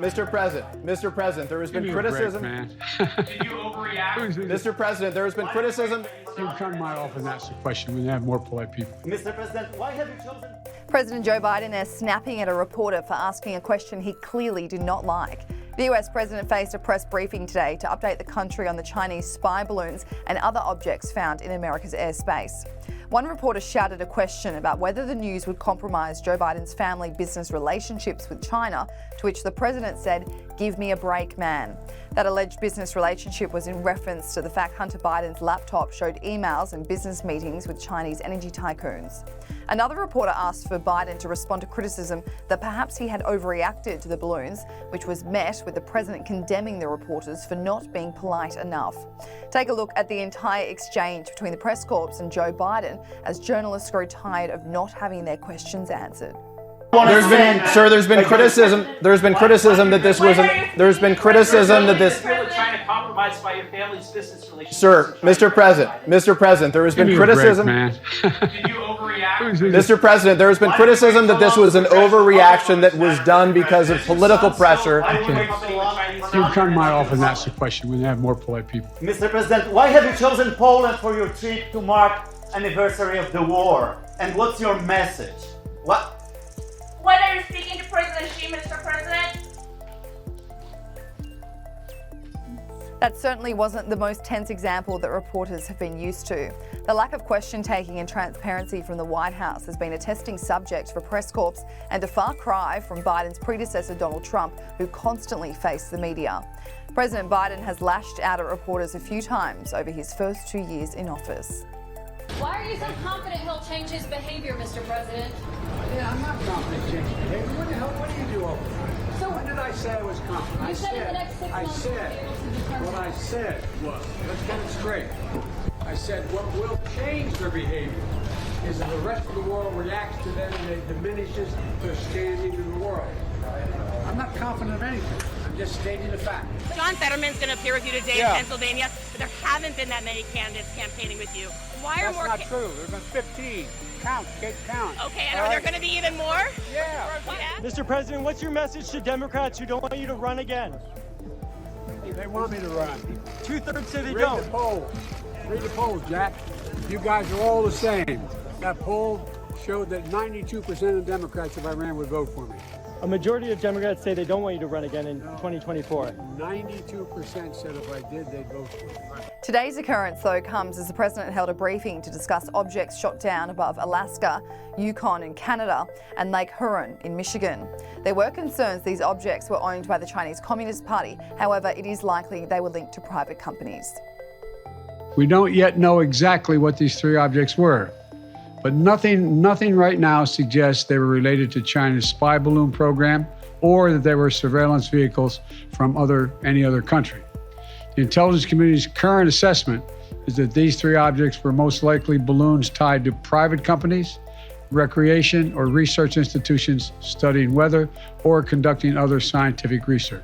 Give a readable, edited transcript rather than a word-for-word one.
Mr. President, there has been criticism. Man. Did you overreact? Mr. President, there has been criticism. You can come to my office and ask the question when they have more polite people. Mr. President, why have you chosen? President Joe Biden is snapping at a reporter for asking a question he clearly did not like. The US president faced a press briefing today to update the country on the Chinese spy balloons and other objects found in America's airspace. One reporter shouted a question about whether the news would compromise Joe Biden's family business relationships with China, to which the president said, "Give me a break, man." That alleged business relationship was in reference to the fact Hunter Biden's laptop showed emails and business meetings with Chinese energy tycoons. Another reporter asked for Biden to respond to criticism that perhaps he had overreacted to the balloons, which was met with the president condemning the reporters for not being polite enough. Take a look at the entire exchange between the press corps and Joe Biden as journalists grow tired of not having their questions answered. There's been criticism that this was there's been criticism that this. You're trying to compromise by your family's business relationship. Sir, Mr. President, there has been criticism. Did you overreact? Mr. President, there has been criticism that this was an overreaction that was done because of political pressure. You can come to my office and ask the question when they have more polite people. Mr. President, why have you chosen Poland for your trip to mark anniversary of the war? And what's your message? When are you speaking to President Xi, Mr. President? That certainly wasn't the most tense example that reporters have been used to. The lack of question-taking and transparency from the White House has been a testing subject for press corps and a far cry from Biden's predecessor Donald Trump, who constantly faced the media. President Biden has lashed out at reporters a few times over his first 2 years in office. Why are you so confident he'll change his behavior, Mr. President? Yeah, I'm not confident in changing behavior. What the hell? What do you do over there? So when did I say I was confident? You said in the next 6 months you'll be able to determine. What I said was, let's get it straight. I said what will change their behavior is if the rest of the world reacts to them and it diminishes their standing in the world. I'm not confident of anything. I'm just stating the fact. John Fetterman's going to appear with you today in Pennsylvania, but there haven't been that many candidates campaigning with you. Why are That's more? not true. There's been 15. Count. Okay, and are there going to be even more? Yeah. Mr. President, what's your message to Democrats who don't want you to run again? They want me to run. 2/3 say they Read don't. the poll. Read the polls, Jack. You guys are all the same. That poll showed that 92% of Democrats, if I ran, would vote for me. A majority of Democrats say they don't want you to run again in 2024. 92% said if I did, they'd vote for me. Today's occurrence, though, comes as the president held a briefing to discuss objects shot down above Alaska, Yukon in Canada, and Lake Huron in Michigan. There were concerns these objects were owned by the Chinese Communist Party. However, it is likely they were linked to private companies. We don't yet know exactly what these three objects were, but nothing right now suggests they were related to China's spy balloon program or that they were surveillance vehicles from any other country. The intelligence community's current assessment is that these three objects were most likely balloons tied to private companies, recreation or research institutions studying weather or conducting other scientific research.